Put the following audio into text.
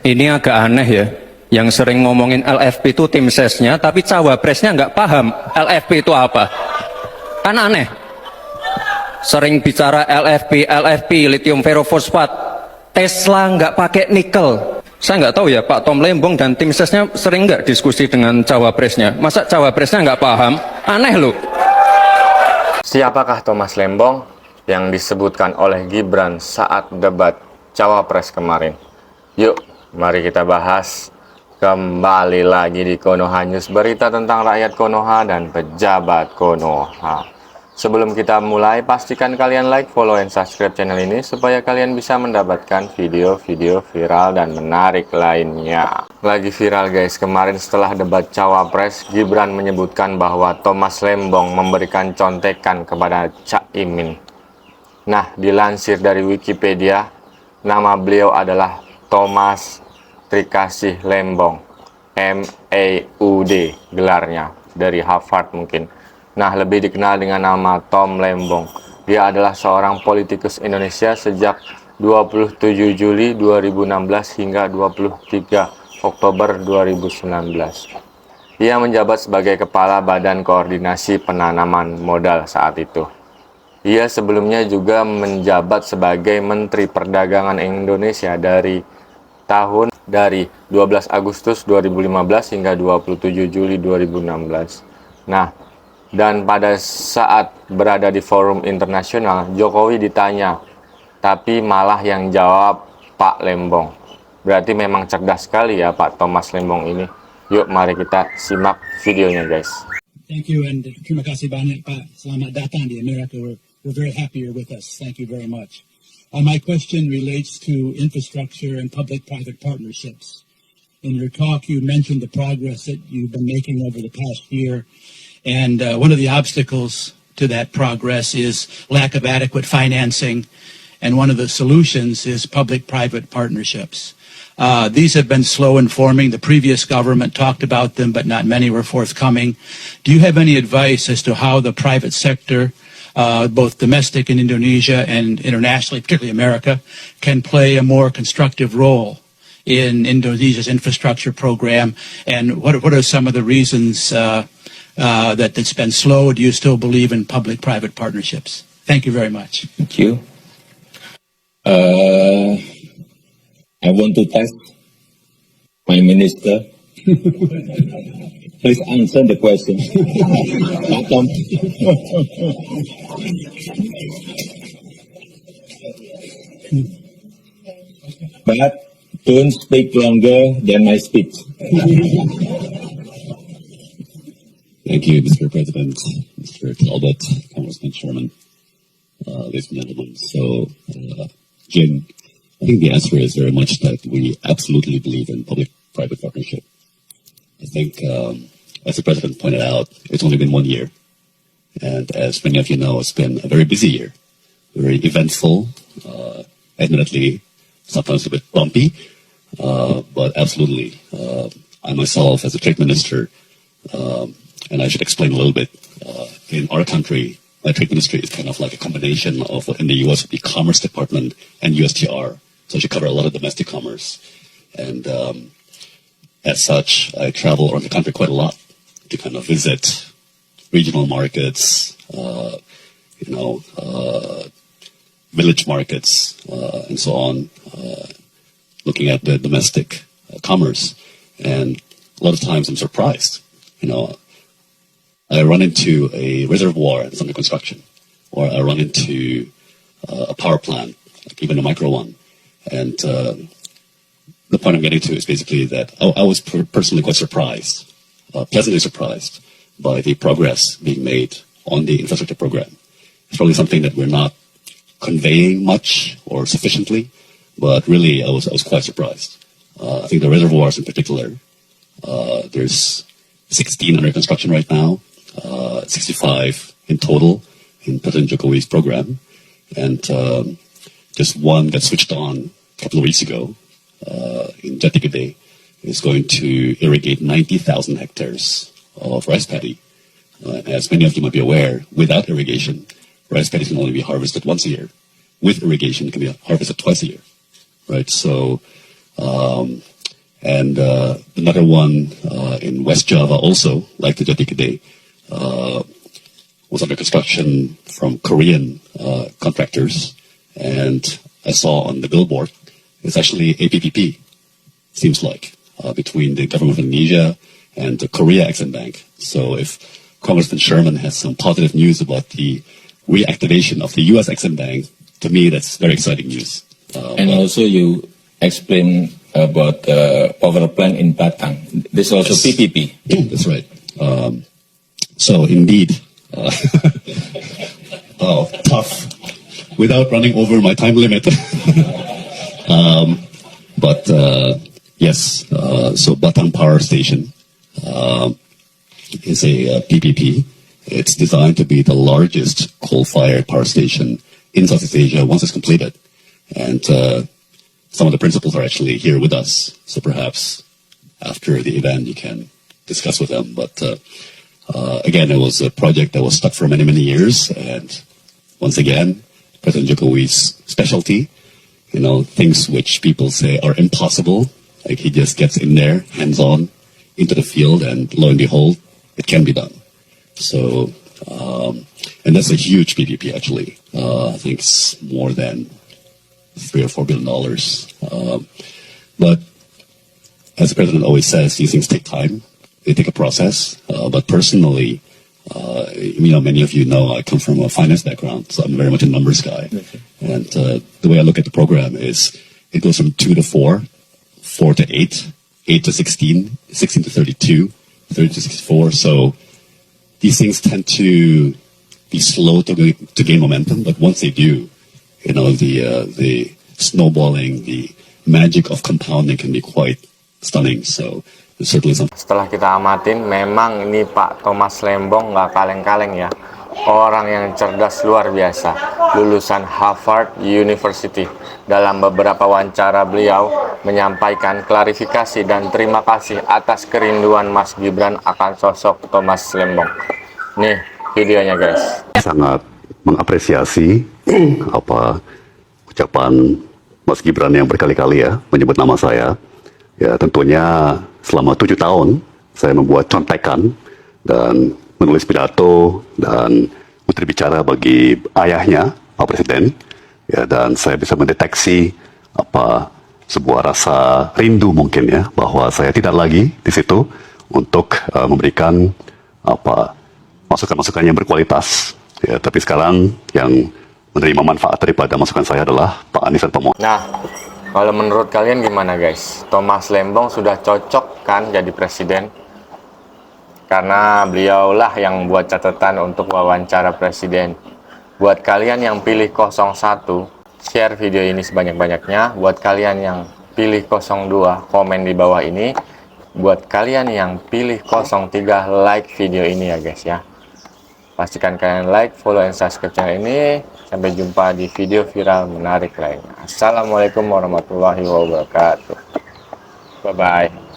Ini agak aneh ya, yang sering ngomongin LFP itu tim sesnya, tapi cawapresnya nggak paham LFP itu apa. Kan aneh. Sering bicara LFP, lithium ferrofosfat. Tesla nggak pakai nikel. Saya nggak tahu ya, Pak Tom Lembong dan tim sesnya sering nggak diskusi dengan cawapresnya. Masa cawapresnya nggak paham? Aneh loh. Siapakah Tomas Lembong yang disebutkan oleh Gibran saat debat cawapres kemarin? Yuk, mari kita bahas. Kembali lagi di Konoha News, berita tentang rakyat Konoha dan pejabat Konoha. Sebelum kita mulai, pastikan kalian like, follow, dan subscribe channel ini supaya kalian bisa mendapatkan video-video viral dan menarik lainnya. Lagi viral guys, kemarin setelah debat cawapres, Gibran menyebutkan bahwa Tomas Lembong memberikan contekan kepada imin. Nah, dilansir dari Wikipedia, nama beliau adalah Tomas Lembong, M.A.U.D gelarnya, dari Harvard mungkin. Nah, lebih dikenal dengan nama Tom Lembong. Dia adalah seorang politikus Indonesia sejak 27 Juli 2016 hingga 23 Oktober 2019. Ia menjabat sebagai Kepala Badan Koordinasi Penanaman Modal saat itu. Ia sebelumnya juga menjabat sebagai Menteri Perdagangan Indonesia dari 12 Agustus 2015 hingga 27 Juli 2016. Nah, dan pada saat berada di forum internasional, Jokowi ditanya, tapi malah yang jawab Pak Lembong. Berarti memang cerdas sekali ya Pak Tomas Lembong ini. Yuk mari kita simak videonya guys. Thank you and terima kasih banyak Pak. Selamat datang di Amerika. We're very happy you're with us. Thank you very much. My question relates to infrastructure and public-private partnerships. In your talk, you mentioned the progress that you've been making over the past year. And one of the obstacles to that progress is lack of adequate financing. And one of the solutions is public-private partnerships. These have been slow in forming. The previous government talked about them, but not many were forthcoming. Do you have any advice as to how the private sector, both domestic in Indonesia and internationally, particularly America, can play a more constructive role in Indonesia's infrastructure program? And what are some of the reasons that it's been slow? Do you still believe in public-private partnerships? Thank you very much. Thank you. I want to test my minister. Please answer the question. Tom. But don't speak longer than my speech. Thank you, Mr. President, Mr. Talbot, Congressman Sherman, ladies and gentlemen. So, Jim, I think the answer is very much that we absolutely believe in public-private partnership. I think, as the President pointed out, it's only been 1 year. And as many of you know, it's been a very busy year, very eventful, admittedly, sometimes a bit bumpy, but absolutely. I myself, as a trade minister, and I should explain a little bit, in our country, my trade ministry is kind of like a combination of what in the U.S. would be Commerce Department and USTR. So I should cover a lot of domestic commerce. And as such, I travel around the country quite a lot to kind of visit regional markets, village markets, and so on, looking at the domestic commerce. And a lot of times I'm surprised, I run into a reservoir that's under construction, or I run into a power plant, like even a micro one. And the point I'm getting to is basically that I was personally quite surprised, pleasantly surprised by the progress being made on the infrastructure program. It's probably something that we're not conveying much or sufficiently, but really I was quite surprised. I think the reservoirs in particular, there's 16 under construction right now. 65 in total in President Jokowi's program, and just one got switched on a couple of weeks ago in Jatigede is going to irrigate 90,000 hectares of rice paddy. As many of you might be aware, without irrigation, rice paddy can only be harvested once a year. With irrigation, it can be harvested twice a year, right? So And another one in West Java also, like the Jati Gede, was under construction from Korean contractors. And I saw on the billboard, it's actually a PPP, seems like, between the government of Indonesia and the Korea Exim Bank. So if Congressman Sherman has some positive news about the reactivation of the U.S. Exim Bank, to me that's very exciting news. And also you explain about the power plant in Batang. This is also Yes. PPP. That's right. So indeed, oh, tough. Without running over my time limit. But yes, so Batang Power Station is a PPP. It's designed to be the largest coal-fired power station in Southeast Asia once it's completed. And some of the principals are actually here with us. So perhaps after the event you can discuss with them. But again, it was a project that was stuck for many, many years. And once again, President Jokowi's specialty, you know, things which people say are impossible, like he just gets in there, hands-on, into the field, and lo and behold, it can be done. So, and that's a huge PPP actually. I think it's more than $3 or $4 billion. But as the president always says, these things take time. They take a process. But personally, you know, many of you know I come from a finance background, so I'm very much a numbers guy. Okay. And the way I look at the program is it goes from 2 to 4, 4 to 8, 8 to 16, 16 to 32, 30 to 64. So these things tend to be slow to gain momentum, but once they do, you know, the snowballing, the magic of compounding can be quite stunning. So there's certainly some. Setelah kita amatin, memang ini Pak Tomas Lembong nggak kaleng-kaleng ya. Orang yang cerdas luar biasa, lulusan Harvard University. Dalam beberapa wawancara beliau menyampaikan klarifikasi dan terima kasih atas kerinduan Mas Gibran akan sosok Tomas Lembong. Nih videonya guys. Sangat mengapresiasi apa ucapan Mas Gibran yang berkali-kali ya menyebut nama saya. Ya tentunya selama 7 tahun saya membuat contekan dan menulis pidato dan menteri bicara bagi ayahnya Pak Presiden. Ya, dan saya bisa mendeteksi apa sebuah rasa rindu mungkin ya bahwa saya tidak lagi di situ untuk memberikan apa masukan-masukan yang berkualitas. Ya, tapi sekarang yang menerima manfaat daripada masukan saya adalah Pak Anies dan Pak Mohaimin. Nah, kalau menurut kalian gimana guys? Tomas Lembong sudah cocok kan jadi presiden? Karena beliaulah yang buat catatan untuk wawancara presiden. Buat kalian yang pilih 01, share video ini sebanyak-banyaknya. Buat kalian yang pilih 02, komen di bawah ini. Buat kalian yang pilih 03, like video ini ya guys ya. Pastikan kalian like, follow, and subscribe channel ini. Sampai jumpa di video viral menarik lainnya. Assalamualaikum warahmatullahi wabarakatuh. Bye-bye.